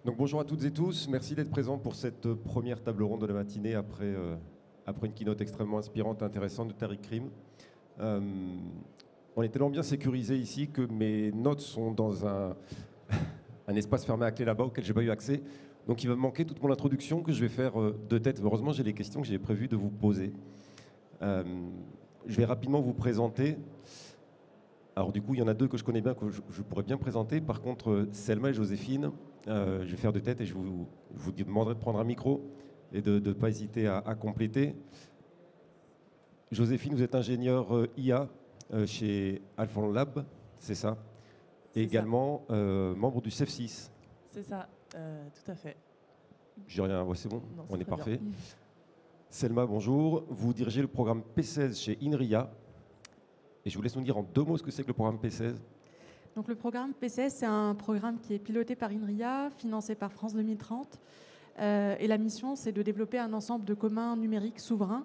Donc bonjour à toutes et tous, merci d'être présents pour cette première table ronde de la matinée après une keynote extrêmement inspirante et intéressante de Tariq Krim. On est tellement bien sécurisé ici que mes notes sont dans un espace fermé à clé là-bas auquel je n'ai pas eu accès. Donc il va me manquer toute mon introduction que je vais faire de tête. Heureusement, j'ai les questions que j'ai prévu de vous poser. Je vais rapidement vous présenter. Alors du coup, il y en a deux que je connais bien, que je pourrais bien présenter. Par contre, Selma et Joséphine, je vais faire de tête et je vous demanderai de prendre un micro et de ne pas hésiter à compléter. Joséphine, vous êtes ingénieure IA chez Alphon Lab, c'est ça? Et également membre du CEF6. C'est ça, tout à fait. J'ai rien, ouais, c'est bon, Non, on est très parfait. bien. Selma, bonjour. Vous dirigez le programme P16 chez INRIA. Et je vous laisse nous dire en deux mots ce que c'est que le programme P16. Donc le programme PCS, c'est un programme qui est piloté par INRIA, financé par France 2030. Et la mission, c'est de développer un ensemble de communs numériques souverains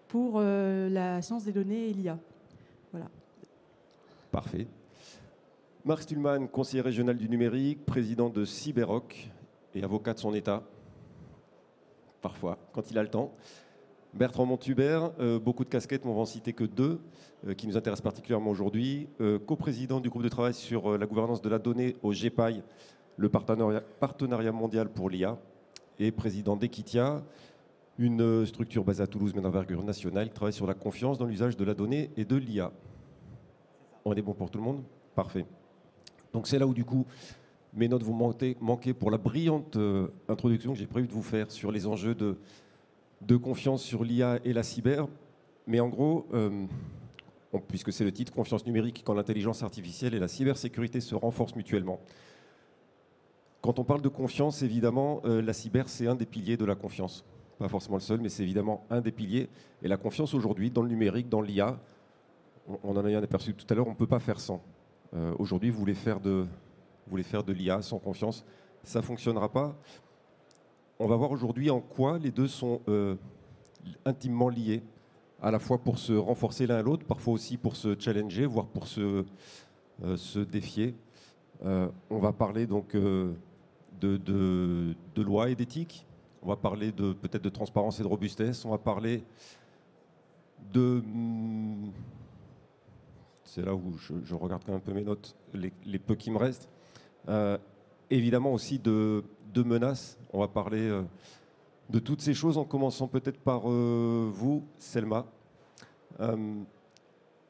pour la science des données et l'IA. Voilà. Parfait. Marc Stulman, conseiller régional du numérique, président de Cyberoc et avocat de son État. Parfois, quand il a le temps. Bertrand Montubert, beaucoup de casquettes, mais on va en citer que deux, qui nous intéressent particulièrement aujourd'hui. Coprésident du groupe de travail sur la gouvernance de la donnée au GEPAI, le partenariat mondial pour l'IA, et président d'Equitia, une structure basée à Toulouse mais d'envergure nationale, qui travaille sur la confiance dans l'usage de la donnée et de l'IA. On est bon pour tout le monde? Parfait. Donc c'est là où du coup mes notes vont manquer pour la brillante introduction que j'ai prévu de vous faire sur les enjeux de confiance sur l'IA et la cyber. Mais en gros, puisque c'est le titre, confiance numérique quand l'intelligence artificielle et la cybersécurité se renforcent mutuellement. Quand on parle de confiance, évidemment, la cyber, c'est un des piliers de la confiance. Pas forcément le seul, mais c'est évidemment un des piliers. Et la confiance aujourd'hui, dans le numérique, dans l'IA, on en a eu un aperçu tout à l'heure, on ne peut pas faire sans. Aujourd'hui, vous voulez faire de l'IA sans confiance, ça ne fonctionnera pas. On va voir aujourd'hui en quoi les deux sont intimement liés, à la fois pour se renforcer l'un à l'autre, parfois aussi pour se challenger, voire pour se défier. On va parler donc de loi et d'éthique. On va parler peut-être de transparence et de robustesse. On va parler de... C'est là où je regarde quand même un peu mes notes, les peu qui me restent. Évidemment aussi de menaces. On va parler de toutes ces choses en commençant peut-être par vous, Selma.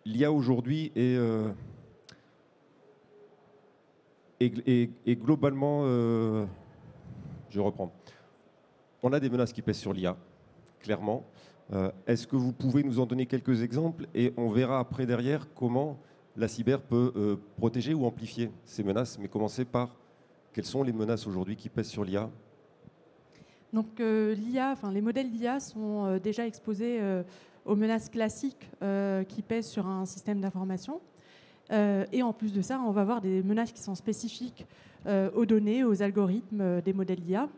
L'IA aujourd'hui est globalement... je reprends. On a des menaces qui pèsent sur l'IA, clairement. Est-ce que vous pouvez nous en donner quelques exemples et on verra après derrière comment la cyber peut protéger ou amplifier ces menaces, mais commencer par quelles sont les menaces aujourd'hui qui pèsent sur l'IA? Donc l'IA, les modèles d'IA sont déjà exposés aux menaces classiques qui pèsent sur un système d'information. Et en plus de ça, on va avoir des menaces qui sont spécifiques aux données, aux algorithmes des modèles d'IA.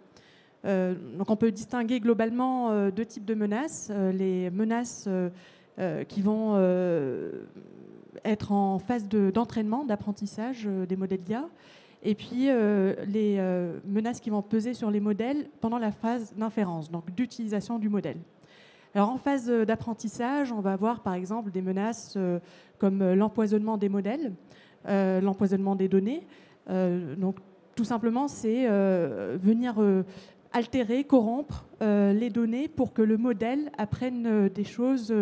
Donc on peut distinguer globalement deux types de menaces. Les menaces qui vont être en phase d'entraînement, d'apprentissage des modèles d'IA. Et puis les menaces qui vont peser sur les modèles pendant la phase d'inférence, donc d'utilisation du modèle. Alors en phase d'apprentissage, on va avoir par exemple des menaces comme l'empoisonnement des modèles, l'empoisonnement des données. Donc tout simplement, c'est venir altérer, corrompre les données pour que le modèle apprenne des choses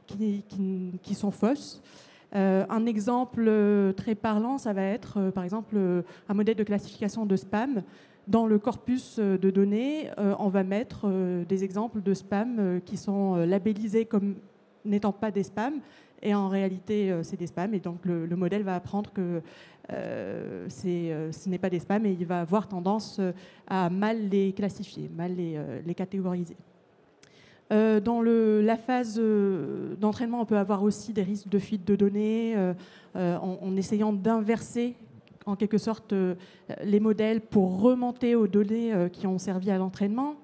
qui sont fausses. Un exemple très parlant, ça va être par exemple un modèle de classification de spam. Dans le corpus de données, on va mettre des exemples de spam qui sont labellisés comme n'étant pas des spams, et en réalité c'est des spams, et donc le modèle va apprendre que ce n'est pas des spams, et il va avoir tendance à mal les classifier, mal les catégoriser. Dans la phase d'entraînement, on peut avoir aussi des risques de fuite de données en essayant d'inverser en quelque sorte les modèles pour remonter aux données qui ont servi à l'entraînement.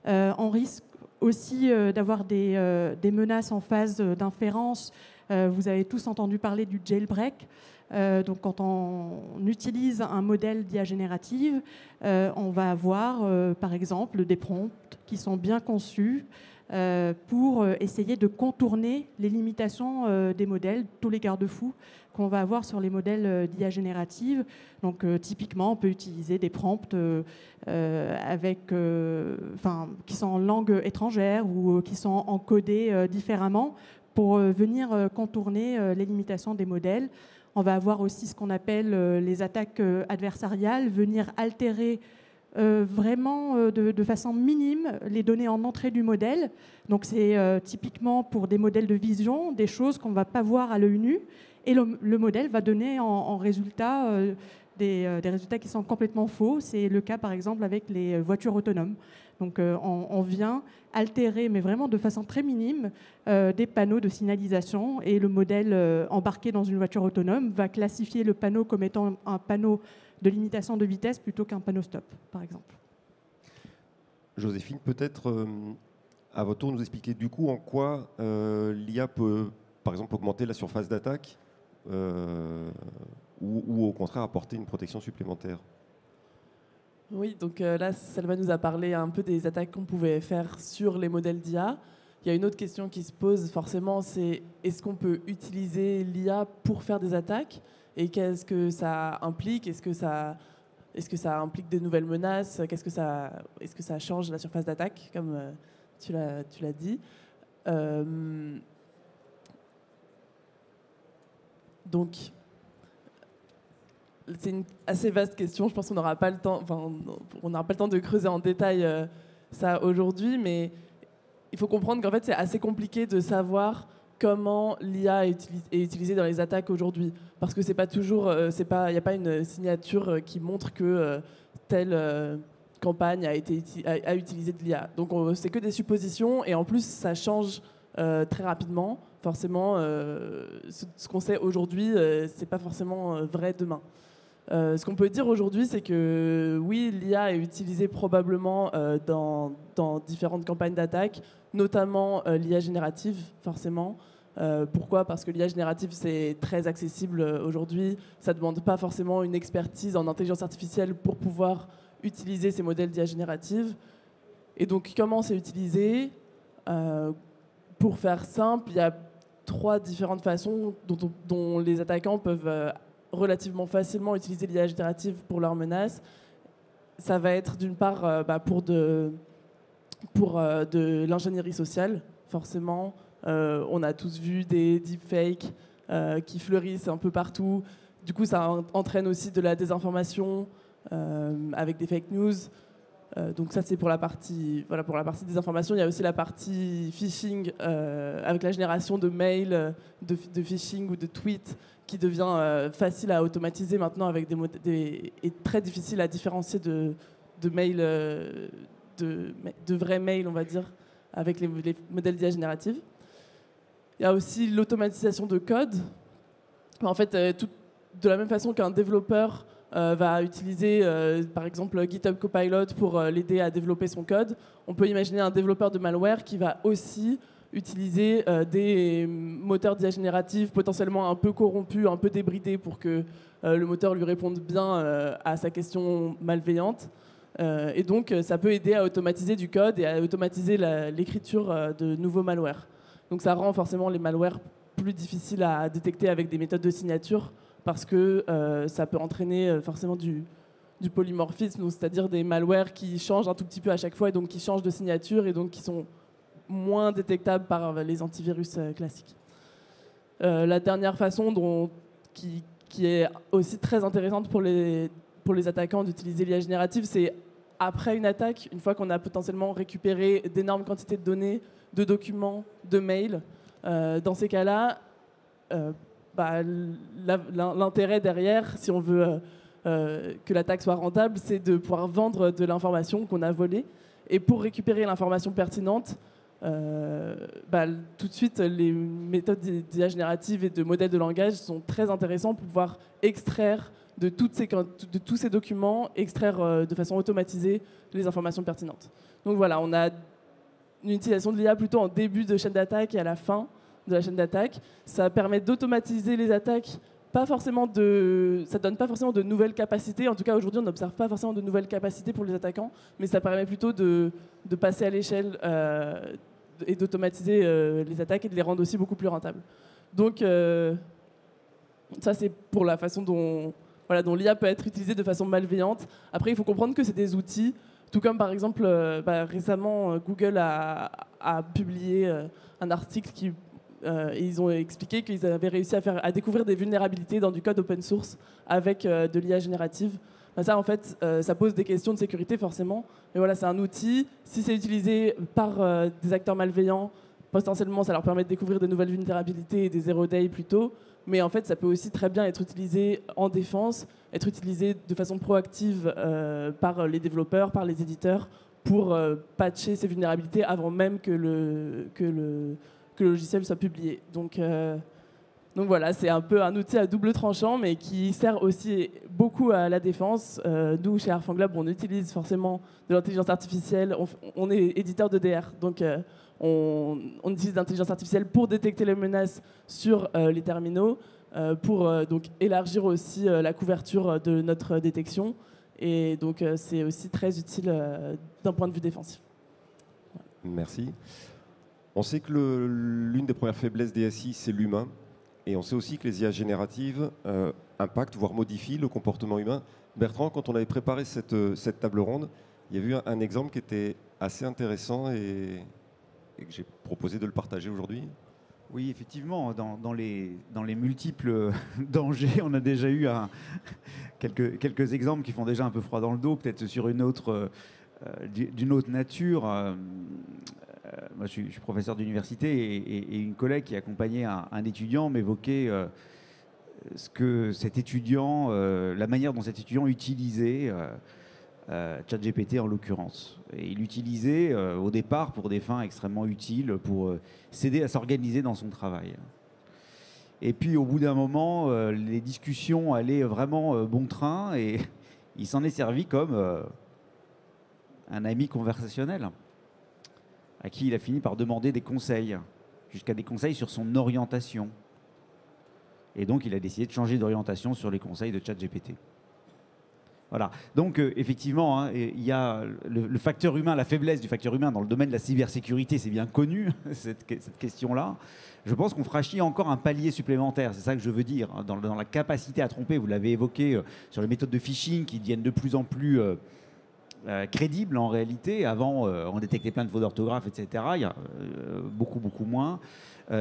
On risque aussi d'avoir des menaces en phase d'inférence. Vous avez tous entendu parler du jailbreak. Donc quand on utilise un modèle d'IA générative, on va avoir par exemple des prompts qui sont bien conçus pour essayer de contourner les limitations des modèles, tous les garde-fous qu'on va avoir sur les modèles d'IA générative. Donc typiquement, on peut utiliser des prompts qui sont en langue étrangère ou qui sont encodés différemment pour venir contourner les limitations des modèles. On va avoir aussi ce qu'on appelle les attaques adversariales, venir altérer vraiment de façon minime les données en entrée du modèle. Donc c'est typiquement pour des modèles de vision, des choses qu'on ne va pas voir à l'œil nu, et le modèle va donner en résultat des résultats qui sont complètement faux. C'est le cas par exemple avec les voitures autonomes. Donc on vient altérer, mais vraiment de façon très minime, des panneaux de signalisation, et le modèle embarqué dans une voiture autonome va classifier le panneau comme étant un panneau de limitation de vitesse plutôt qu'un panneau stop, par exemple. Joséphine, peut-être à votre tour nous expliquer du coup en quoi l'IA peut, par exemple, augmenter la surface d'attaque ou au contraire apporter une protection supplémentaire. Oui, donc là, Salma nous a parlé un peu des attaques qu'on pouvait faire sur les modèles d'IA. Il y a une autre question qui se pose forcément, c'est est-ce qu'on peut utiliser l'IA pour faire des attaques ? Et qu'est-ce que ça implique ? Est-ce que ça implique des nouvelles menaces ? Est-ce que ça change la surface d'attaque, comme tu l'as dit ? Donc, c'est une assez vaste question. Je pense qu'on n'aura pas le temps. Enfin, on n'aura pas le temps de creuser en détail ça aujourd'hui, mais il faut comprendre qu'en fait, c'est assez compliqué de savoir comment l'IA est utilisée dans les attaques aujourd'hui, parce que c'est pas toujours, il n'y a pas une signature qui montre que telle campagne a utilisé de l'IA. Donc c'est que des suppositions, et en plus ça change très rapidement. Forcément, ce qu'on sait aujourd'hui, c'est pas forcément vrai demain. Ce qu'on peut dire aujourd'hui, c'est que oui, l'IA est utilisée probablement dans différentes campagnes d'attaque, notamment l'IA générative, forcément. Pourquoi ? Parce que l'IA générative, c'est très accessible aujourd'hui. Ça ne demande pas forcément une expertise en intelligence artificielle pour pouvoir utiliser ces modèles d'IA générative. Et donc, comment c'est utilisé ? Pour faire simple, il y a 3 différentes façons dont les attaquants peuvent relativement facilement utiliser l'IA générative pour leurs menaces. Ça va être d'une part pour de l'ingénierie sociale, forcément. On a tous vu des deepfakes qui fleurissent un peu partout. Du coup, ça entraîne aussi de la désinformation avec des fake news. Donc ça, c'est pour la partie désinformation. Il y a aussi la partie phishing avec la génération de mails, de phishing ou de tweets qui devient facile à automatiser maintenant avec et très difficile à différencier de mails, de vrais mails, on va dire, avec les modèles d'IA générative. Il y a aussi l'automatisation de code. En fait, de la même façon qu'un développeur va utiliser, par exemple, GitHub Copilot pour l'aider à développer son code, on peut imaginer un développeur de malware qui va aussi utiliser des moteurs d'IA générative potentiellement un peu corrompus, un peu débridés pour que le moteur lui réponde bien à sa question malveillante. Et donc, ça peut aider à automatiser du code et à automatiser l'écriture de nouveaux malwares. Donc ça rend forcément les malwares plus difficiles à détecter avec des méthodes de signature, parce que ça peut entraîner forcément du polymorphisme, c'est-à-dire des malwares qui changent un tout petit peu à chaque fois, et donc qui changent de signature, et donc qui sont moins détectables par les antivirus classiques. La dernière façon qui est aussi très intéressante pour les attaquants d'utiliser l'IA générative, c'est après une attaque, une fois qu'on a potentiellement récupéré d'énormes quantités de données, de documents, de mails. Dans ces cas-là, l'intérêt derrière, si on veut que l'attaque soit rentable, c'est de pouvoir vendre de l'information qu'on a volée. Et pour récupérer l'information pertinente, tout de suite, les méthodes d'IA générative et de modèles de langage sont très intéressants pour pouvoir extraire de tous ces documents, extraire de façon automatisée les informations pertinentes. Donc voilà, on a une utilisation de l'IA plutôt en début de chaîne d'attaque et à la fin de la chaîne d'attaque. Ça permet d'automatiser les attaques donne pas forcément de nouvelles capacités. En tout cas, aujourd'hui, on n'observe pas forcément de nouvelles capacités pour les attaquants, mais ça permet plutôt de passer à l'échelle et d'automatiser les attaques et de les rendre aussi beaucoup plus rentables. Donc, ça, c'est pour la façon dont l'IA peut être utilisée de façon malveillante. Après, il faut comprendre que c'est des outils, tout comme par exemple, récemment, Google a publié un article et ils ont expliqué qu'ils avaient réussi à découvrir des vulnérabilités dans du code open source avec de l'IA générative. Ça, en fait, ça pose des questions de sécurité, forcément. Mais voilà, c'est un outil. Si c'est utilisé par des acteurs malveillants, potentiellement, ça leur permet de découvrir de nouvelles vulnérabilités et des zero day plus tôt. Mais en fait, ça peut aussi très bien être utilisé en défense, être utilisé de façon proactive par les développeurs, par les éditeurs, pour patcher ces vulnérabilités avant même que le logiciel soit publié. Donc voilà, c'est un peu un outil à double tranchant, mais qui sert aussi beaucoup à la défense. Nous, chez Arfang Lab, on utilise forcément de l'intelligence artificielle. On est éditeur de DR, donc on utilise l'intelligence artificielle pour détecter les menaces sur les terminaux, pour donc élargir aussi la couverture de notre détection. Et donc, c'est aussi très utile d'un point de vue défensif. Merci. On sait que l'une des premières faiblesses des SI, c'est l'humain. Et on sait aussi que les IA génératives impactent, voire modifient le comportement humain. Bertrand, quand on avait préparé cette table ronde, il y a eu un exemple qui était assez intéressant et que j'ai proposé de le partager aujourd'hui. Oui, effectivement, dans les multiples dangers, on a déjà eu quelques exemples qui font déjà un peu froid dans le dos, peut-être sur d'une autre nature. Moi, je suis professeur d'université et une collègue qui accompagnait un étudiant m'évoquait la manière dont cet étudiant utilisait ChatGPT en l'occurrence. Et il l'utilisait au départ pour des fins extrêmement utiles, pour s'aider à s'organiser dans son travail. Et puis au bout d'un moment, les discussions allaient vraiment bon train et il s'en est servi comme un ami conversationnel à qui il a fini par demander des conseils, jusqu'à des conseils sur son orientation. Et donc il a décidé de changer d'orientation sur les conseils de ChatGPT. Voilà. Donc, effectivement, hein, il y a le facteur humain, la faiblesse du facteur humain dans le domaine de la cybersécurité, c'est bien connu, cette question-là. Je pense qu'on franchit encore un palier supplémentaire, c'est ça que je veux dire, hein, dans la capacité à tromper. Vous l'avez évoqué sur les méthodes de phishing qui deviennent de plus en plus crédibles en réalité. Avant, on détectait plein de fautes d'orthographe, etc. Il y a beaucoup moins.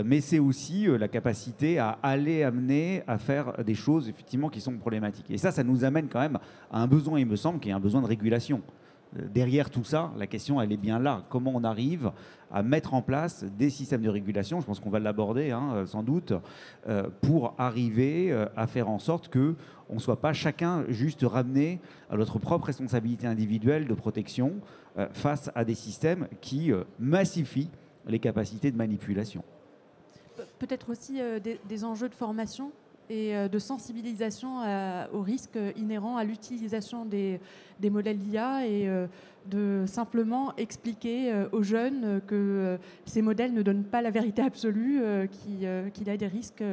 Mais c'est aussi la capacité à amener à faire des choses effectivement qui sont problématiques. Et ça nous amène quand même à un besoin, il me semble, qui est un besoin de régulation. Derrière tout ça, la question, elle est bien là. Comment on arrive à mettre en place des systèmes de régulation, je pense qu'on va l'aborder hein, sans doute, pour arriver à faire en sorte qu'on ne soit pas chacun juste ramené à notre propre responsabilité individuelle de protection face à des systèmes qui massifient les capacités de manipulation. Peut-être aussi des enjeux de formation et de sensibilisation aux risques inhérents à l'utilisation des modèles d'IA et de simplement expliquer aux jeunes que ces modèles ne donnent pas la vérité absolue, qu'il y a des risques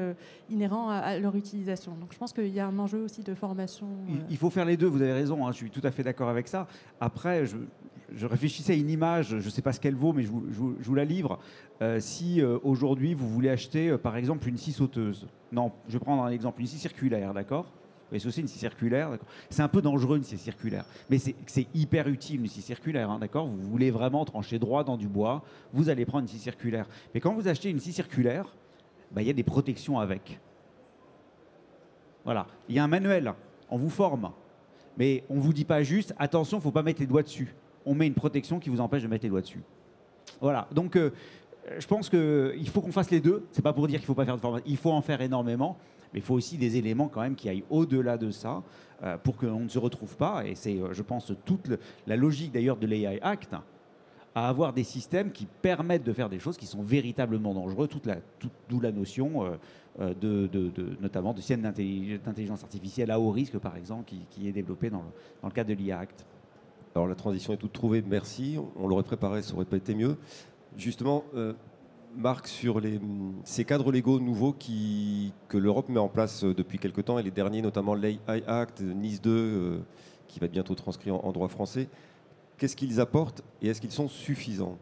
inhérents à leur utilisation. Donc je pense qu'il y a un enjeu aussi de formation. Il faut faire les deux, vous avez raison, hein, je suis tout à fait d'accord avec ça. Après, je réfléchissais à une image, je ne sais pas ce qu'elle vaut, mais je vous la livre. Si aujourd'hui vous voulez acheter par exemple une scie sauteuse, non, je vais prendre un exemple, une scie circulaire, d'accord ? Vous voyez ce que c'est une scie circulaire, c'est un peu dangereux une scie circulaire, mais c'est hyper utile une scie circulaire, hein, d'accord ? Vous voulez vraiment trancher droit dans du bois, vous allez prendre une scie circulaire. Mais quand vous achetez une scie circulaire, il y a des protections avec. Voilà, il y a un manuel, on vous forme, mais on ne vous dit pas juste, attention, il ne faut pas mettre les doigts dessus. On met une protection qui vous empêche de mettre les doigts dessus. Voilà, donc je pense qu'il faut qu'on fasse les deux. C'est pas pour dire qu'il ne faut pas faire de formation, il faut en faire énormément, mais il faut aussi des éléments quand même qui aillent au-delà de ça pour qu'on ne se retrouve pas, et c'est, je pense, toute la logique d'ailleurs de l'AI Act, à avoir des systèmes qui permettent de faire des choses qui sont véritablement dangereuses, d'où la notion notamment de système d'intelligence artificielle à haut risque, par exemple, qui est développée dans le cadre de l'IA Act. Alors la transition est toute trouvée, merci. On l'aurait préparé, ça aurait pas été mieux. Justement, Marc, sur ces cadres légaux nouveaux que l'Europe met en place depuis quelque temps, et les derniers, notamment l'AI Act, Nice 2, qui va être bientôt transcrit en droit français, qu'est-ce qu'ils apportent et est-ce qu'ils sont suffisants ?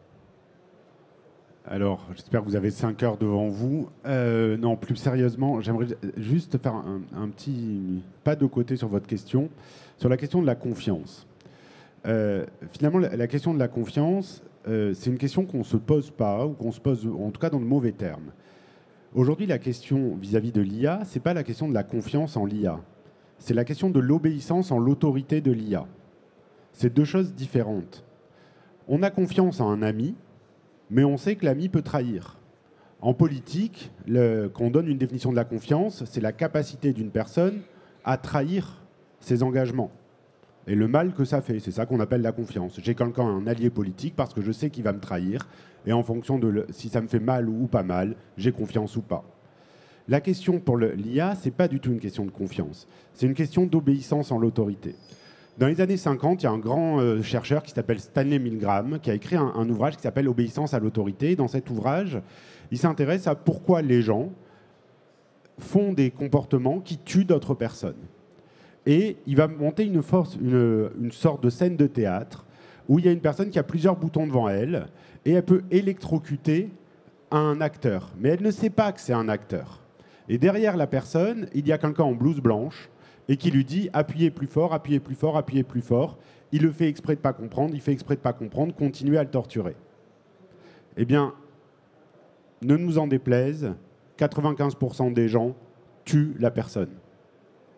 Alors, j'espère que vous avez 5 heures devant vous. Non, plus sérieusement, j'aimerais juste faire un petit pas de côté sur votre question, sur la question de la confiance. Finalement, la question de la confiance, c'est une question qu'on ne se pose pas, ou qu'on se pose en tout cas dans de mauvais termes. Aujourd'hui, la question vis-à-vis de l'IA, ce n'est pas la question de la confiance en l'IA. C'est la question de l'obéissance en l'autorité de l'IA. C'est deux choses différentes. On a confiance en un ami, mais on sait que l'ami peut trahir. En politique, quand on donne une définition de la confiance, c'est la capacité d'une personne à trahir ses engagements. Et le mal que ça fait, c'est ça qu'on appelle la confiance. J'ai quelqu'un, un allié politique, parce que je sais qu'il va me trahir, et en fonction de si ça me fait mal ou pas mal, j'ai confiance ou pas. La question pour l'IA, ce n'est pas du tout une question de confiance. C'est une question d'obéissance en l'autorité. Dans les années 50, il y a un grand chercheur qui s'appelle Stanley Milgram, qui a écrit un ouvrage qui s'appelle « Obéissance à l'autorité ». Dans cet ouvrage, il s'intéresse à pourquoi les gens font des comportements qui tuent d'autres personnes. Et il va monter une sorte de scène de théâtre où il y a une personne qui a plusieurs boutons devant elle et elle peut électrocuter un acteur. Mais elle ne sait pas que c'est un acteur. Et derrière la personne, il y a quelqu'un en blouse blanche et qui lui dit « appuyez plus fort, appuyez plus fort, appuyez plus fort ». Il le fait exprès de ne pas comprendre, il fait exprès de ne pas comprendre, continuez à le torturer. Eh bien, ne nous en déplaise, 95% des gens tuent la personne,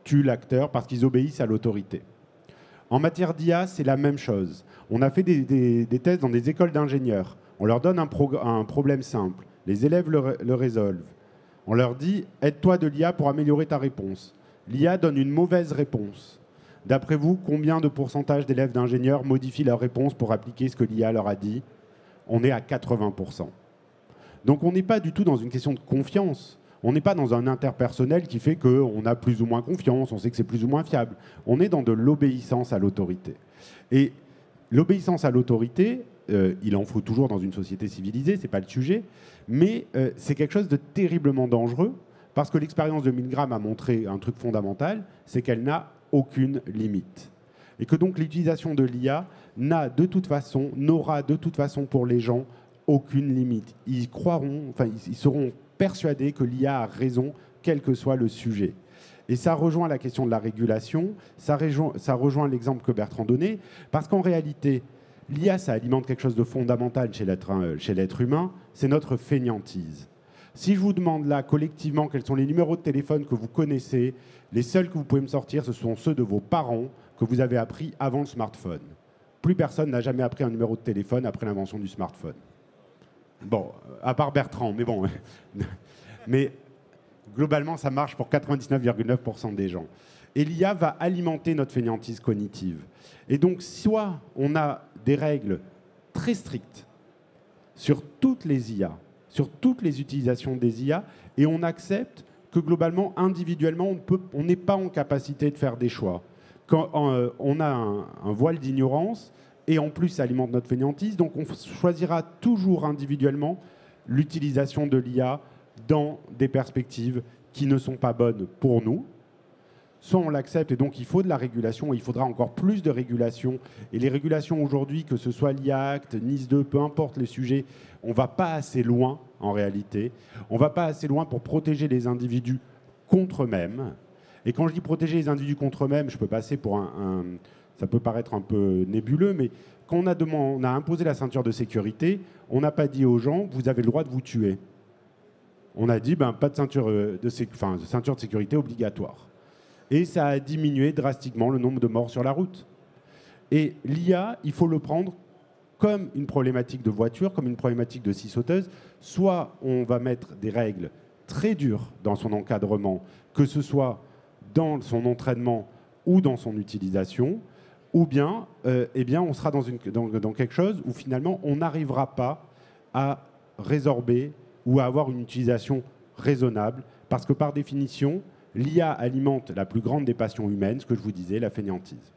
tuent l'acteur parce qu'ils obéissent à l'autorité. En matière d'IA, c'est la même chose. On a fait des tests dans des écoles d'ingénieurs. On leur donne un problème simple. Les élèves le résolvent. On leur dit « aide-toi de l'IA pour améliorer ta réponse ». L'IA donne une mauvaise réponse. D'après vous, combien de pourcentage d'élèves d'ingénieurs modifient leur réponse pour appliquer ce que l'IA leur a dit ? On est à 80%. Donc on n'est pas du tout dans une question de confiance. On n'est pas dans un interpersonnel qui fait qu'on a plus ou moins confiance, on sait que c'est plus ou moins fiable. On est dans de l'obéissance à l'autorité. Et l'obéissance à l'autorité, il en faut toujours dans une société civilisée, ce n'est pas le sujet, mais c'est quelque chose de terriblement dangereux parce que l'expérience de Milgram a montré un truc fondamental, c'est qu'elle n'a aucune limite. Et que donc l'utilisation de l'IA n'aura de toute façon pour les gens aucune limite. Ils seront persuadés que l'IA a raison, quel que soit le sujet. Et ça rejoint la question de la régulation, ça rejoint l'exemple que Bertrand donnait, parce qu'en réalité, l'IA, ça alimente quelque chose de fondamental chez l'être humain, c'est notre fainéantise. Si je vous demande là, collectivement, quels sont les numéros de téléphone que vous connaissez, les seuls que vous pouvez me sortir, ce sont ceux de vos parents que vous avez appris avant le smartphone. Plus personne n'a jamais appris un numéro de téléphone après l'invention du smartphone. Bon, à part Bertrand, mais bon. Mais globalement, ça marche pour 99,9% des gens. Et l'IA va alimenter notre fainéantise cognitive. Et donc, soit on a des règles très strictes sur toutes les IA, sur toutes les utilisations des IA, et on accepte que globalement, individuellement, on n'est pas en capacité de faire des choix. Quand on a un voile d'ignorance, et en plus, ça alimente notre fainéantise, donc on choisira toujours individuellement l'utilisation de l'IA dans des perspectives qui ne sont pas bonnes pour nous. Soit on l'accepte, et donc il faut de la régulation, et il faudra encore plus de régulation. Et les régulations aujourd'hui, que ce soit l'IA Act, Nice 2, peu importe les sujets, on ne va pas assez loin en réalité. On ne va pas assez loin pour protéger les individus contre eux-mêmes. Et quand je dis protéger les individus contre eux-mêmes, je peux passer pour ça peut paraître un peu nébuleux, mais quand on a imposé la ceinture de sécurité, on n'a pas dit aux gens « vous avez le droit de vous tuer ». On a dit pas de ceinture de sécurité obligatoire. Et ça a diminué drastiquement le nombre de morts sur la route. Et l'IA, il faut le prendre comme une problématique de voiture, comme une problématique de scie sauteuse. Soit on va mettre des règles très dures dans son encadrement, que ce soit dans son entraînement ou dans son utilisation, ou bien, on sera dans quelque chose où finalement on n'arrivera pas à résorber ou à avoir une utilisation raisonnable, parce que par définition, l'IA alimente la plus grande des passions humaines, ce que je vous disais, la fainéantise.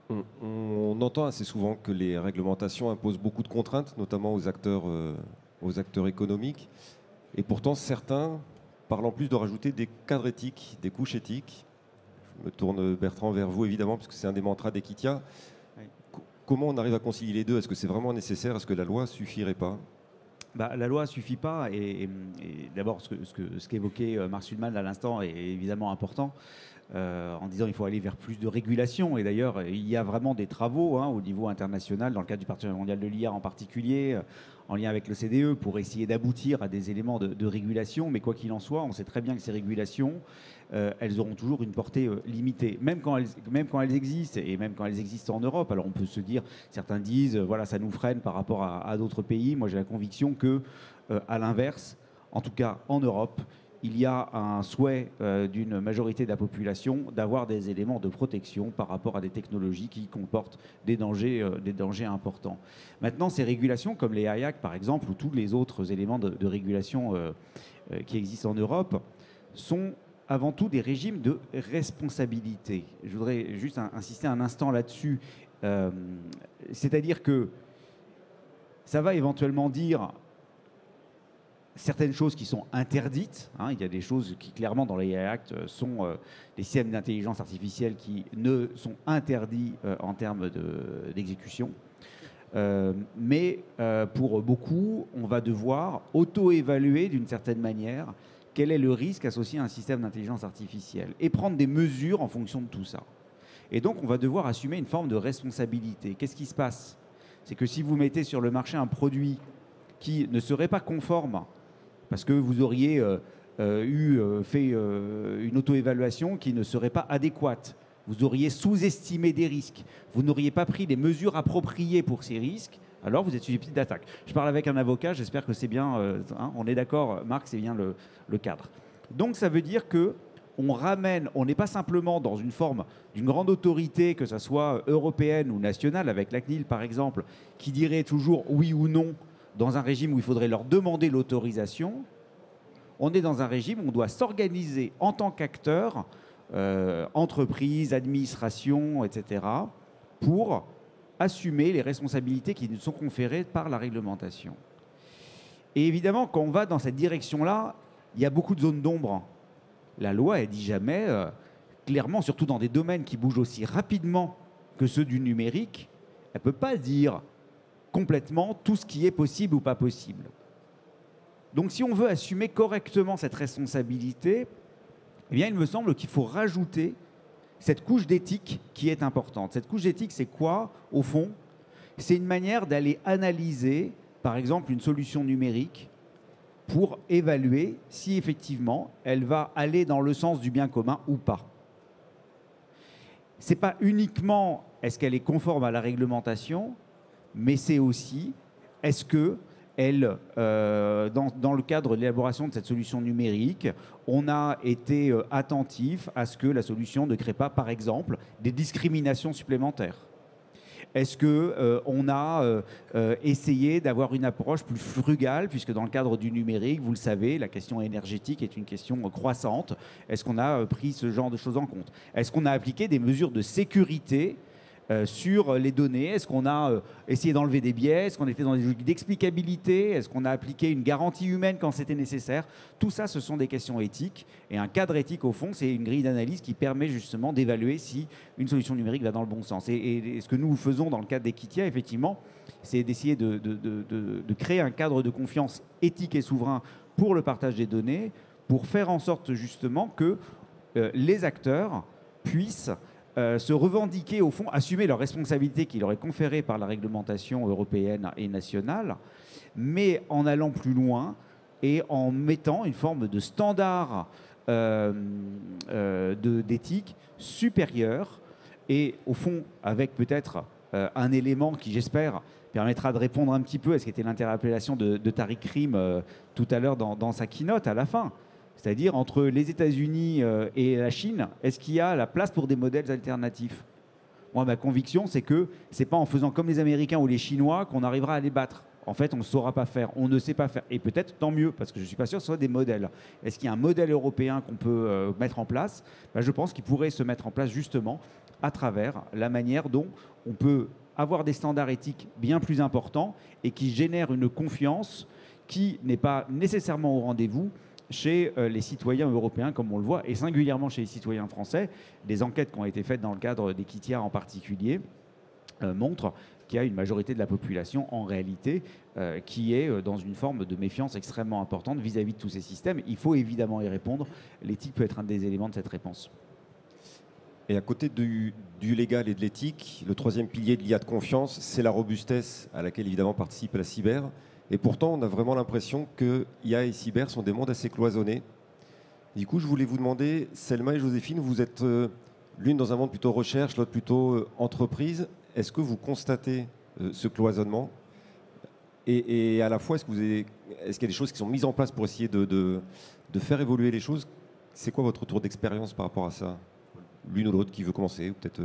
Voilà. On on entend assez souvent que les réglementations imposent beaucoup de contraintes, notamment aux acteurs économiques. Et pourtant, certains parlent en plus de rajouter des cadres éthiques, des couches éthiques. Je me tourne, Bertrand, vers vous, évidemment, puisque c'est un des mantras d'Equitia. Oui. Comment on arrive à concilier les deux? Est-ce que c'est vraiment nécessaire? Est-ce que la loi suffirait pas? La loi ne suffit pas. Et d'abord, ce qu'évoquait Marc Sulman à l'instant est évidemment important. En disant qu'il faut aller vers plus de régulation. Et d'ailleurs, il y a vraiment des travaux au niveau international, dans le cadre du Partenariat mondial de l'IA en particulier, en lien avec le CDE, pour essayer d'aboutir à des éléments de régulation. Mais quoi qu'il en soit, on sait très bien que ces régulations, elles auront toujours une portée limitée, même quand elles existent, et même quand elles existent en Europe. Alors on peut se dire, certains disent, voilà, ça nous freine par rapport à d'autres pays. Moi, j'ai la conviction que, à l'inverse, en tout cas en Europe, il y a un souhait d'une majorité de la population d'avoir des éléments de protection par rapport à des technologies qui comportent des dangers importants. Maintenant, ces régulations, comme les IAC par exemple, ou tous les autres éléments de régulation qui existent en Europe, sont avant tout des régimes de responsabilité. Je voudrais juste insister un instant là-dessus. C'est-à-dire que ça va éventuellement dire certaines choses qui sont interdites. Il y a des choses qui, clairement, dans les AI Act, sont des systèmes d'intelligence artificielle qui ne sont interdits en termes d'exécution. Mais pour beaucoup, on va devoir auto-évaluer d'une certaine manière quel est le risque associé à un système d'intelligence artificielle et prendre des mesures en fonction de tout ça. Et donc, on va devoir assumer une forme de responsabilité. Qu'est-ce qui se passe? C'est que si vous mettez sur le marché un produit qui ne serait pas conforme, parce que vous auriez fait une auto-évaluation qui ne serait pas adéquate, vous auriez sous-estimé des risques, vous n'auriez pas pris les mesures appropriées pour ces risques, alors vous êtes susceptible d'attaque. Je parle avec un avocat, j'espère que c'est bien, on est d'accord, Marc, c'est bien le cadre. Donc ça veut dire que on n'est pas simplement dans une forme d'une grande autorité, que ce soit européenne ou nationale, avec la CNIL par exemple, qui dirait toujours oui ou non, dans un régime où il faudrait leur demander l'autorisation. On est dans un régime où on doit s'organiser en tant qu'acteur, entreprise, administration, etc., pour assumer les responsabilités qui nous sont conférées par la réglementation. Et évidemment, quand on va dans cette direction-là, il y a beaucoup de zones d'ombre. La loi, elle dit jamais, clairement, surtout dans des domaines qui bougent aussi rapidement que ceux du numérique, elle ne peut pas dire complètement tout ce qui est possible ou pas possible. Donc si on veut assumer correctement cette responsabilité, eh bien, il me semble qu'il faut rajouter cette couche d'éthique qui est importante. Cette couche d'éthique, c'est quoi, au fond? C'est une manière d'aller analyser, par exemple, une solution numérique pour évaluer si effectivement elle va aller dans le sens du bien commun ou pas. Ce n'est pas uniquement est-ce qu'elle est conforme à la réglementation, mais c'est aussi est-ce que dans le cadre de l'élaboration de cette solution numérique, on a été attentif à ce que la solution ne crée pas, par exemple, des discriminations supplémentaires. Est-ce qu'on a essayé d'avoir une approche plus frugale, puisque dans le cadre du numérique, vous le savez, la question énergétique est une question croissante. Est-ce qu'on a pris ce genre de choses en compte? Est-ce qu'on a appliqué des mesures de sécurité sur les données? Est-ce qu'on a essayé d'enlever des biais? Est-ce qu'on était dans des logiques d'explicabilité? Est-ce qu'on a appliqué une garantie humaine quand c'était nécessaire? Tout ça, ce sont des questions éthiques. Et un cadre éthique, au fond, c'est une grille d'analyse qui permet justement d'évaluer si une solution numérique va dans le bon sens. Et ce que nous faisons dans le cadre d'Equitia, effectivement, c'est d'essayer de créer un cadre de confiance éthique et souverain pour le partage des données, pour faire en sorte justement que les acteurs puissent se revendiquer, au fond, assumer leurs responsabilités qui leur est conférée par la réglementation européenne et nationale, mais en allant plus loin et en mettant une forme de standard d'éthique supérieure et, au fond, avec peut-être un élément qui, j'espère, permettra de répondre un petit peu à ce qui était l'interpellation de Tariq Krim tout à l'heure dans sa keynote à la fin. C'est-à-dire, entre les États-Unis et la Chine, est-ce qu'il y a la place pour des modèles alternatifs? Moi, ma conviction, c'est que ce n'est pas en faisant comme les Américains ou les Chinois qu'on arrivera à les battre. En fait, on ne saura pas faire, on ne sait pas faire. Et peut-être tant mieux, parce que je ne suis pas sûr que ce soit des modèles. Est-ce qu'il y a un modèle européen qu'on peut mettre en place? Je pense qu'il pourrait se mettre en place justement à travers la manière dont on peut avoir des standards éthiques bien plus importants et qui génèrent une confiance qui n'est pas nécessairement au rendez-vous chez les citoyens européens, comme on le voit, et singulièrement chez les citoyens français. Des enquêtes qui ont été faites dans le cadre des Kitia en particulier montrent qu'il y a une majorité de la population, en réalité, qui est dans une forme de méfiance extrêmement importante vis-à-vis de tous ces systèmes. Il faut évidemment y répondre. L'éthique peut être un des éléments de cette réponse. Et à côté du légal et de l'éthique, le troisième pilier de l'IA de confiance, c'est la robustesse à laquelle évidemment participe la cyber. Et pourtant, on a vraiment l'impression que IA et cyber sont des mondes assez cloisonnés. Du coup, je voulais vous demander, Selma et Joséphine, vous êtes l'une dans un monde plutôt recherche, l'autre plutôt entreprise. Est-ce que vous constatez ce cloisonnement et à la fois, est-ce qu'il y a des choses qui sont mises en place pour essayer de faire évoluer les choses? C'est quoi votre retour d'expérience par rapport à ça? L'une ou l'autre qui veut commencer, ou peut-être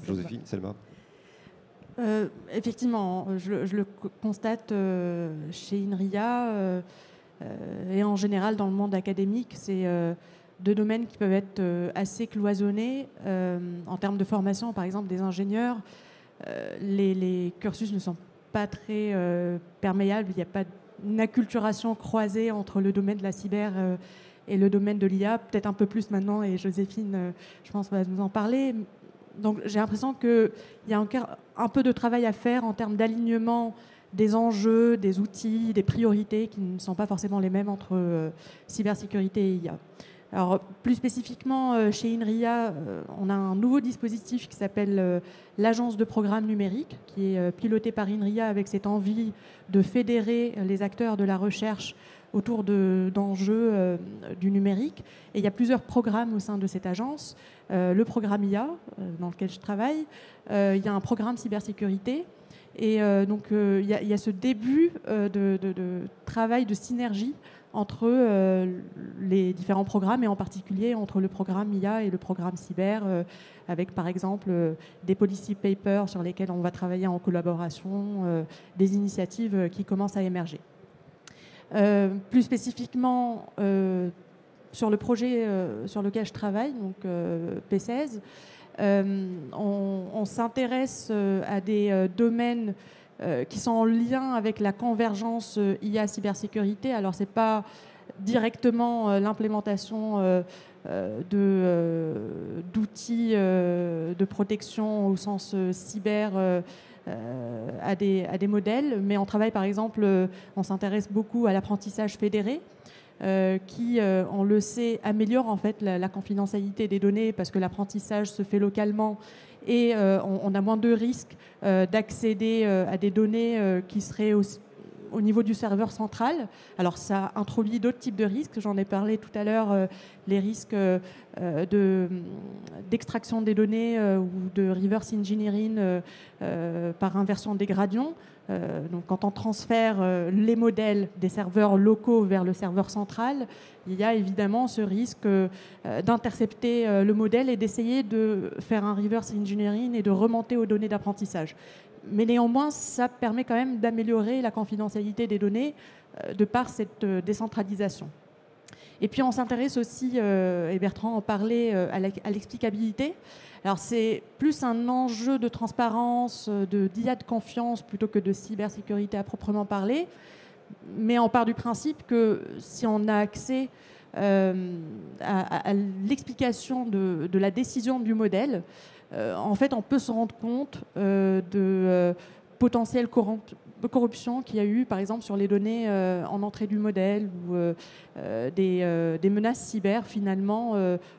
Joséphine, Selma. Effectivement, je le constate chez INRIA et en général dans le monde académique. C'est deux domaines qui peuvent être assez cloisonnés. En termes de formation, par exemple, des ingénieurs, les cursus ne sont pas très perméables. Il n'y a pas une acculturation croisée entre le domaine de la cyber et le domaine de l'IA, peut-être un peu plus maintenant, et Joséphine, je pense, va nous en parler. Donc j'ai l'impression qu'il y a encore un peu de travail à faire en termes d'alignement des enjeux, des outils, des priorités qui ne sont pas forcément les mêmes entre cybersécurité et IA. Alors plus spécifiquement chez INRIA, on a un nouveau dispositif qui s'appelle l'agence de programme numérique, qui est piloté par INRIA avec cette envie de fédérer les acteurs de la recherche autour d'enjeux du numérique. Et il y a plusieurs programmes au sein de cette agence. Le programme IA, dans lequel je travaille. Il y a un programme cybersécurité. Et donc, il y a ce début de travail de synergie entre les différents programmes, et en particulier entre le programme IA et le programme cyber, avec par exemple des policy papers sur lesquels on va travailler en collaboration, des initiatives qui commencent à émerger. Plus spécifiquement, sur le projet sur lequel je travaille, donc P16, on s'intéresse à des domaines qui sont en lien avec la convergence IA cybersécurité. Alors, ce n'est pas directement l'implémentation d'outils de protection au sens cyber à des modèles, mais on travaille par exemple, on s'intéresse beaucoup à l'apprentissage fédéré, qui, on le sait, améliore en fait la confidentialité des données parce que l'apprentissage se fait localement et on a moins de risques d'accéder à des données qui seraient au niveau du serveur central. Alors ça introduit d'autres types de risques, j'en ai parlé tout à l'heure, les risques d'extraction des données ou de reverse engineering par inversion des gradients. Donc quand on transfère les modèles des serveurs locaux vers le serveur central, il y a évidemment ce risque d'intercepter le modèle et d'essayer de faire un reverse engineering et de remonter aux données d'apprentissage. Mais néanmoins, ça permet quand même d'améliorer la confidentialité des données de par cette décentralisation. Et puis on s'intéresse aussi, et Bertrand en parlait, à l'explicabilité. Alors c'est plus un enjeu de transparence, d'IA de confiance plutôt que de cybersécurité à proprement parler. Mais on part du principe que si on a accès à l'explication de la décision du modèle, en fait, on peut se rendre compte de potentielle corruption qu'il y a eu, par exemple, sur les données en entrée du modèle ou des menaces cyber, finalement,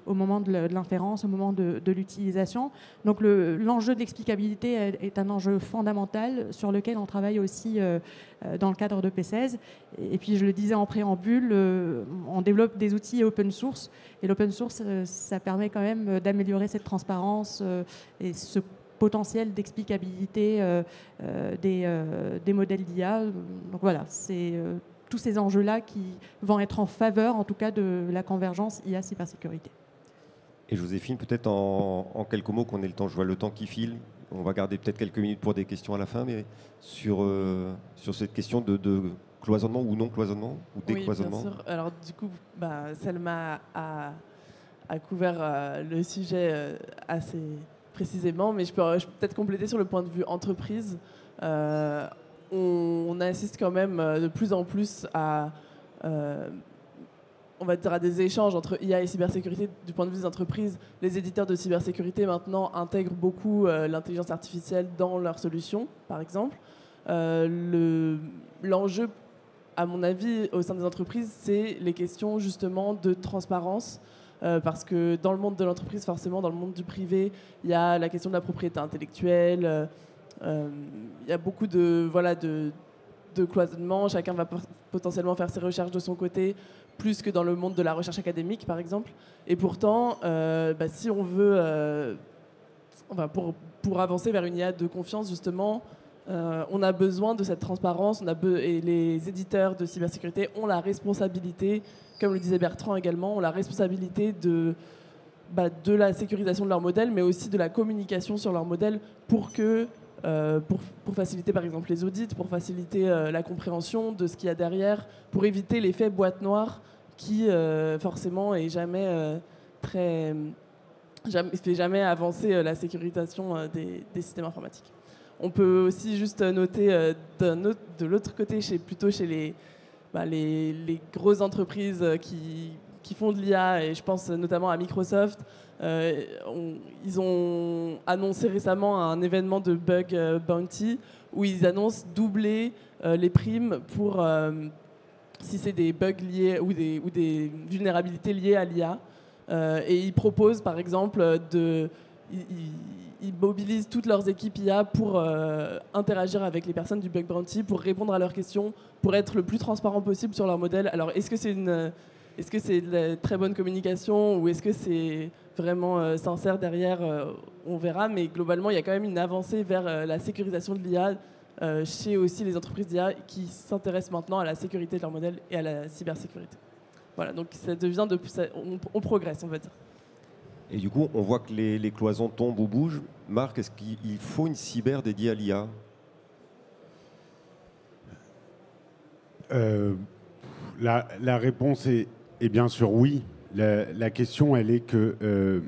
au moment de l'inférence, au moment de l'utilisation. Donc, l'enjeu de l'explicabilité est un enjeu fondamental sur lequel on travaille aussi dans le cadre de P16. Et puis, je le disais en préambule, on développe des outils open source. Et l'open source, ça permet quand même d'améliorer cette transparence et ce potentiel d'explicabilité des modèles d'IA. Donc voilà, c'est tous ces enjeux-là qui vont être en faveur, en tout cas, de la convergence IA-cybersécurité. Et Joséphine, peut-être en quelques mots, qu'on ait le temps, je vois le temps qui file. On va garder peut-être quelques minutes pour des questions à la fin, mais sur cette question de cloisonnement ou non cloisonnement ou décloisonnement. Oui, bien sûr. Alors du coup, Selma a couvert le sujet assez précisément, mais je peux peut-être compléter sur le point de vue entreprise. On assiste quand même de plus en plus à, on va dire, à des échanges entre IA et cybersécurité du point de vue des entreprises. Les éditeurs de cybersécurité maintenant intègrent beaucoup l'intelligence artificielle dans leurs solutions, par exemple. L'enjeu, à mon avis, au sein des entreprises, c'est les questions justement de transparence. Parce que dans le monde de l'entreprise, forcément, dans le monde du privé, il y a la question de la propriété intellectuelle, il y a beaucoup de cloisonnement, chacun va potentiellement faire ses recherches de son côté, plus que dans le monde de la recherche académique, par exemple. Et pourtant, si on veut, pour avancer vers une IA de confiance, justement, on a besoin de cette transparence, et les éditeurs de cybersécurité ont la responsabilité, comme le disait Bertrand également, ont la responsabilité de la sécurisation de leur modèle, mais aussi de la communication sur leur modèle pour faciliter par exemple les audits, pour faciliter la compréhension de ce qu'il y a derrière, pour éviter l'effet boîte noire qui forcément est fait jamais avancer la sécurisation des systèmes informatiques. On peut aussi juste noter de l'autre côté, chez les grosses entreprises qui font de l'IA, et je pense notamment à Microsoft. Ils ont annoncé récemment un événement de Bug Bounty où ils annoncent doubler les primes pour si c'est des bugs liés ou des vulnérabilités liées à l'IA. Et ils proposent par exemple ils mobilisent toutes leurs équipes IA pour interagir avec les personnes du Bug Bounty, pour répondre à leurs questions, pour être le plus transparent possible sur leur modèle. Alors, est-ce que c'est de la très bonne communication ou est-ce que c'est vraiment sincère derrière? On verra, mais globalement, il y a quand même une avancée vers la sécurisation de l'IA chez aussi les entreprises d'IA qui s'intéressent maintenant à la sécurité de leur modèle et à la cybersécurité. Voilà, donc ça devient on progresse, on va dire. Et du coup, on voit que les cloisons tombent ou bougent. Marc, est-ce qu'il faut une cyber dédiée à l'IA? La réponse est bien sûr oui. La question, elle est que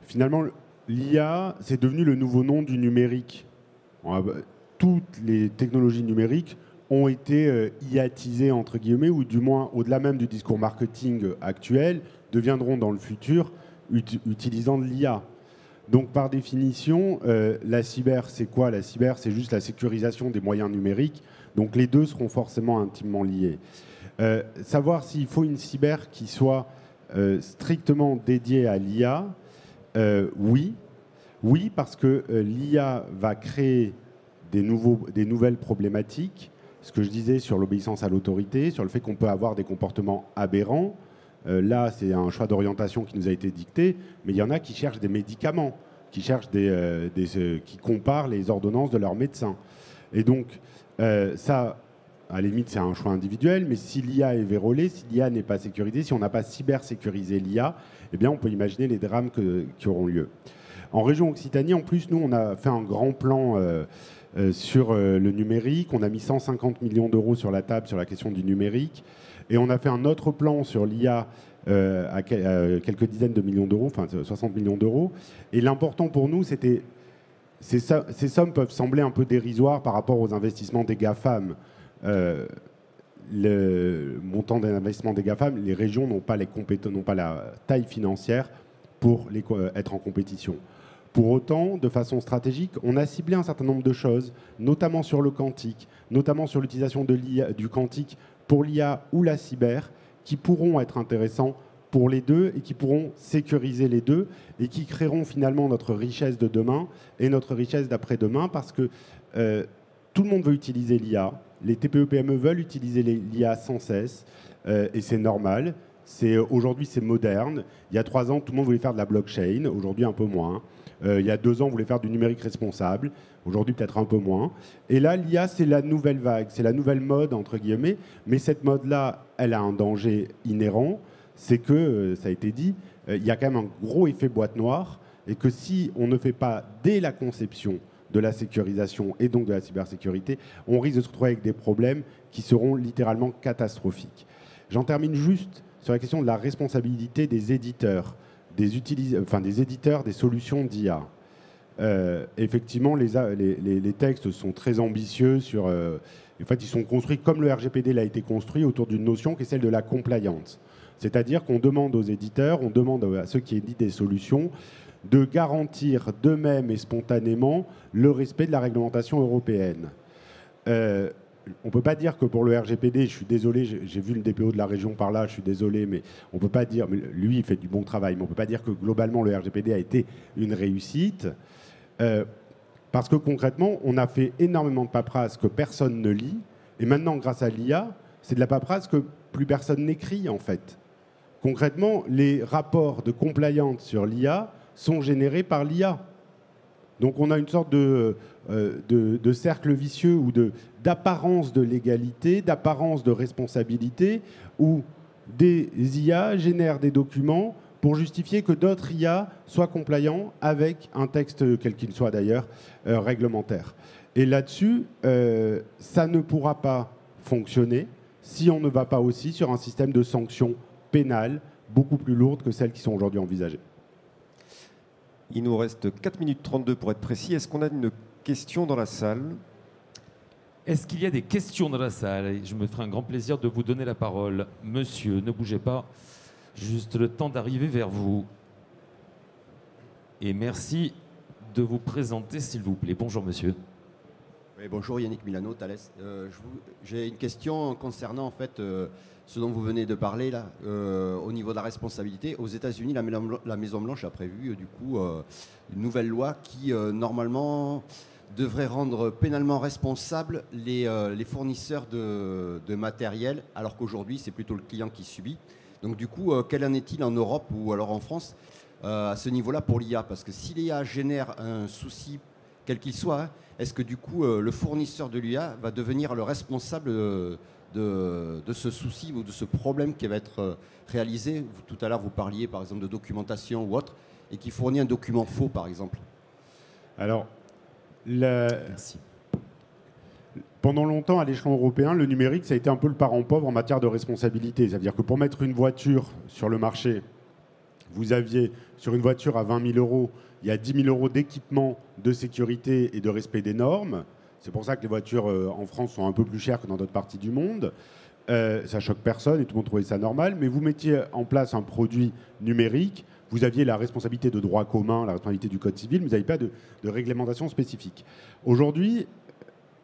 finalement, l'IA, c'est devenu le nouveau nom du numérique. Toutes les technologies numériques ont été IAtisées, entre guillemets, ou du moins, au-delà même du discours marketing actuel, deviendront dans le futur utilisant de l'IA. Donc, par définition, la cyber, c'est quoi? La cyber, c'est juste la sécurisation des moyens numériques. Donc, les deux seront forcément intimement liés. Savoir s'il faut une cyber qui soit strictement dédiée à l'IA, oui. Oui, parce que l'IA va créer des nouvelles problématiques. Ce que je disais sur l'obéissance à l'autorité, sur le fait qu'on peut avoir des comportements aberrants. Là, c'est un choix d'orientation qui nous a été dicté, mais il y en a qui cherchent des médicaments, qui comparent les ordonnances de leurs médecins. Et donc, ça, à la limite, c'est un choix individuel, mais si l'IA est vérolée, si l'IA n'est pas sécurisée, si on n'a pas cyber-sécurisé l'IA, eh bien, on peut imaginer les drames qui auront lieu. En région Occitanie, en plus, nous, on a fait un grand plan sur le numérique. On a mis 150 millions d'euros sur la table sur la question du numérique. Et on a fait un autre plan sur l'IA à quelques dizaines de millions d'euros, enfin 60 millions d'euros. Et l'important pour nous, c'était... Ces sommes peuvent sembler un peu dérisoires par rapport aux investissements des GAFAM. Le montant d'investissement des GAFAM, les régions n'ont pas la taille financière pour être en compétition. Pour autant, de façon stratégique, on a ciblé un certain nombre de choses, notamment sur le quantique, notamment sur l'utilisation du quantique pour l'IA ou la cyber, qui pourront être intéressants pour les deux et qui pourront sécuriser les deux et qui créeront finalement notre richesse de demain et notre richesse d'après-demain, parce que tout le monde veut utiliser l'IA. Les TPE-PME veulent utiliser l'IA sans cesse et c'est normal. Aujourd'hui, c'est moderne. Il y a 3 ans, tout le monde voulait faire de la blockchain. Aujourd'hui, un peu moins. Il y a 2 ans, on voulait faire du numérique responsable. Aujourd'hui, peut-être un peu moins. Et là, l'IA, c'est la nouvelle vague. C'est la nouvelle mode, entre guillemets. Mais cette mode-là, elle a un danger inhérent. C'est que, ça a été dit, il y a quand même un gros effet boîte noire. Et que si on ne fait pas, dès la conception de la sécurisation et donc de la cybersécurité, on risque de se retrouver avec des problèmes qui seront littéralement catastrophiques. J'en termine juste sur la question de la responsabilité des éditeurs, des éditeurs des solutions d'IA. Effectivement, les textes sont très ambitieux sur... en fait, ils sont construits comme le RGPD l'a été construit autour d'une notion qui est celle de la compliance. C'est-à-dire qu'on demande aux éditeurs, on demande à ceux qui éditent des solutions de garantir d'eux-mêmes et spontanément le respect de la réglementation européenne. On ne peut pas dire que pour le RGPD, je suis désolé, j'ai vu le DPO de la région par là, je suis désolé, mais on ne peut pas dire, mais lui il fait du bon travail, mais on ne peut pas dire que globalement le RGPD a été une réussite, parce que concrètement, on a fait énormément de paperasse que personne ne lit, et maintenant grâce à l'IA, c'est de la paperasse que plus personne n'écrit en fait. Concrètement, les rapports de compliance sur l'IA sont générés par l'IA. Donc on a une sorte de cercle vicieux ou d'apparence de légalité, d'apparence de responsabilité, où des IA génèrent des documents pour justifier que d'autres IA soient compliants avec un texte, quel qu'il soit d'ailleurs, réglementaire. Et là-dessus, ça ne pourra pas fonctionner si on ne va pas aussi sur un système de sanctions pénales beaucoup plus lourdes que celles qui sont aujourd'hui envisagées. Il nous reste 4 minutes 32 pour être précis. Est-ce qu'on a une question dans la salle? Est-ce qu'il y a des questions dans la salle? Je me ferai un grand plaisir de vous donner la parole. Monsieur, ne bougez pas. Juste le temps d'arriver vers vous. Et merci de vous présenter, s'il vous plaît. Bonjour, monsieur. Oui, bonjour, Yannick Milano, Thales. J'ai une question concernant en fait ce dont vous venez de parler là, au niveau de la responsabilité. Aux États-Unis, la Maison-Blanche a prévu du coup une nouvelle loi qui normalement devrait rendre pénalement responsables les fournisseurs de matériel, alors qu'aujourd'hui c'est plutôt le client qui subit. Donc du coup, quel en est-il en Europe ou alors en France à ce niveau-là pour l'IA? Parce que si l'IA génère un souci, quel qu'il soit, hein, est-ce que du coup le fournisseur de l'IA va devenir le responsable de ce souci ou de ce problème qui va être réalisé? Tout à l'heure, vous parliez par exemple de documentation ou autre, et qui fournit un document faux, par exemple. Alors, Merci. pendant longtemps, à l'échelon européen, le numérique, ça a été un peu le parent pauvre en matière de responsabilité. Ça veut dire que pour mettre une voiture sur le marché, vous aviez sur une voiture à 20 000 euros, il y a 10 000 euros d'équipement de sécurité et de respect des normes. C'est pour ça que les voitures en France sont un peu plus chères que dans d'autres parties du monde. Ça choque personne et tout le monde trouvait ça normal. Mais vous mettiez en place un produit numérique, vous aviez la responsabilité de droit commun, la responsabilité du Code civil, mais vous n'aviez pas de réglementation spécifique. Aujourd'hui,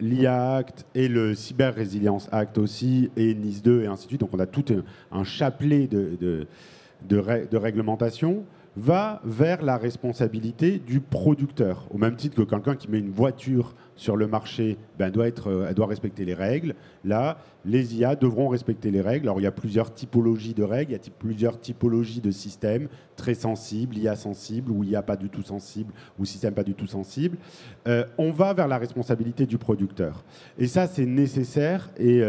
l'IA Act et le Cyber Resilience Act aussi, et NIS 2 et ainsi de suite, donc on a tout un chapelet de réglementation, va vers la responsabilité du producteur. Au même titre que quelqu'un qui met une voiture sur le marché, elle doit respecter les règles. Là, les IA devront respecter les règles. Alors, il y a plusieurs typologies de règles, il y a plusieurs typologies de systèmes, très sensibles, IA sensible, ou IA pas du tout sensible, ou système pas du tout sensible. On va vers la responsabilité du producteur. Et ça, c'est nécessaire, et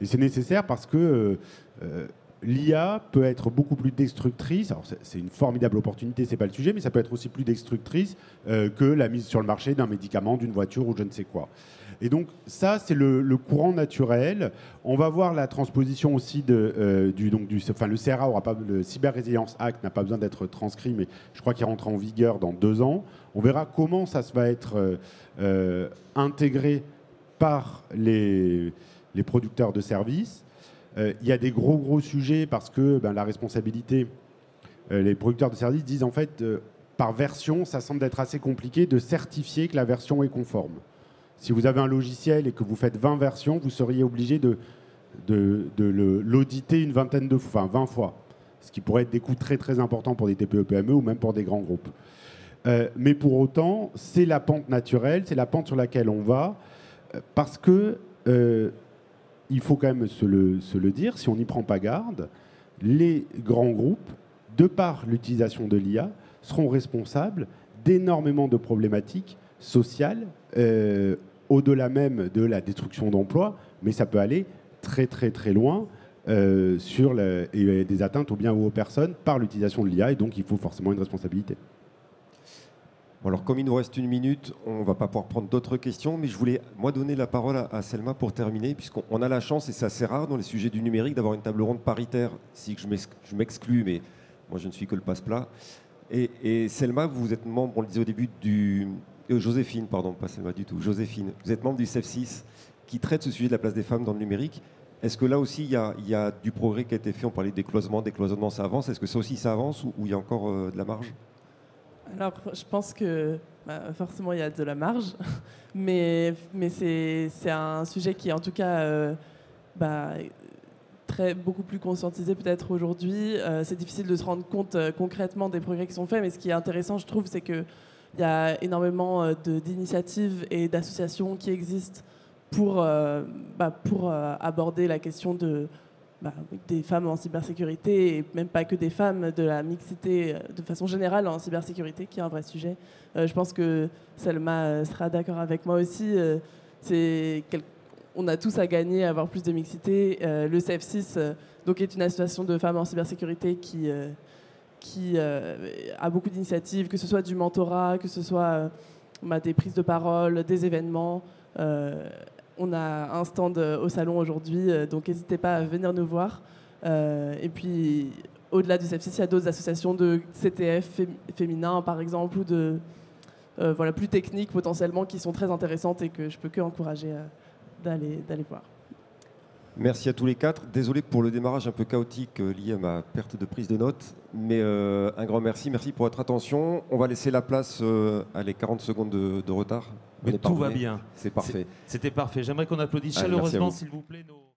c'est nécessaire parce que l'IA peut être beaucoup plus destructrice. Alors c'est une formidable opportunité, c'est pas le sujet, mais ça peut être aussi plus destructrice que la mise sur le marché d'un médicament, d'une voiture ou je ne sais quoi. Et donc ça, c'est le courant naturel. On va voir la transposition aussi le CRA aura pas, le Cyber Resilience Act n'a pas besoin d'être transcrit, mais je crois qu'il rentre en vigueur dans 2 ans. On verra comment ça va être intégré par les producteurs de services. Il y a des gros sujets parce que la responsabilité, les producteurs de services disent en fait, par version, ça semble être assez compliqué de certifier que la version est conforme. Si vous avez un logiciel et que vous faites 20 versions, vous seriez obligé de l'auditer une vingtaine de fois, 20 fois, ce qui pourrait être des coûts très importants pour des TPE-PME ou même pour des grands groupes. Mais pour autant, c'est la pente naturelle, c'est la pente sur laquelle on va, parce que il faut quand même se le dire, si on n'y prend pas garde, les grands groupes, de par l'utilisation de l'IA, seront responsables d'énormément de problématiques sociales, au-delà même de la destruction d'emplois, mais ça peut aller très loin sur des atteintes aux biens ou aux personnes par l'utilisation de l'IA, et donc il faut forcément une responsabilité. Bon, alors, comme il nous reste 1 minute, on ne va pas pouvoir prendre d'autres questions, mais je voulais, moi, donner la parole à Selma pour terminer, puisqu'on a la chance, et c'est assez rare dans les sujets du numérique, d'avoir une table ronde paritaire, si je m'exclus, mais moi, je ne suis que le passe-plat, Et Selma, vous êtes membre, on le disait au début, Joséphine, pardon, pas Selma du tout, Joséphine, vous êtes membre du CEF6 qui traite ce sujet de la place des femmes dans le numérique. Est-ce que là aussi, il y a du progrès qui a été fait? On parlait de décloisonnement, ça avance. Est-ce que ça aussi, ça avance ou il y a encore de la marge? Alors, je pense que forcément, il y a de la marge, mais c'est un sujet qui est en tout cas beaucoup plus conscientisé peut-être aujourd'hui. C'est difficile de se rendre compte concrètement des progrès qui sont faits, mais ce qui est intéressant, je trouve, c'est qu'il y a énormément d'initiatives et d'associations qui existent pour aborder la question des femmes en cybersécurité, et même pas que des femmes, de la mixité de façon générale en cybersécurité, qui est un vrai sujet. Je pense que Selma sera d'accord avec moi aussi. On a tous à gagner à avoir plus de mixité. Le CEF6 donc est une association de femmes en cybersécurité qui a beaucoup d'initiatives, que ce soit du mentorat, que ce soit des prises de parole, des événements. On a un stand au salon aujourd'hui, donc n'hésitez pas à venir nous voir. Et puis, au-delà du CEF6, il y a d'autres associations de CTF féminins, par exemple, ou de plus techniques potentiellement, qui sont très intéressantes et que je peux que encourager d'aller voir. Merci à tous les quatre. Désolé pour le démarrage un peu chaotique lié à ma perte de prise de notes, mais un grand merci. Merci pour votre attention. On va laisser la place à les 40 secondes de retard. Mais tout va bien. C'est parfait. C'était parfait. J'aimerais qu'on applaudisse Allez, merci à chaleureusement, vous. s'il vous plaît, nos...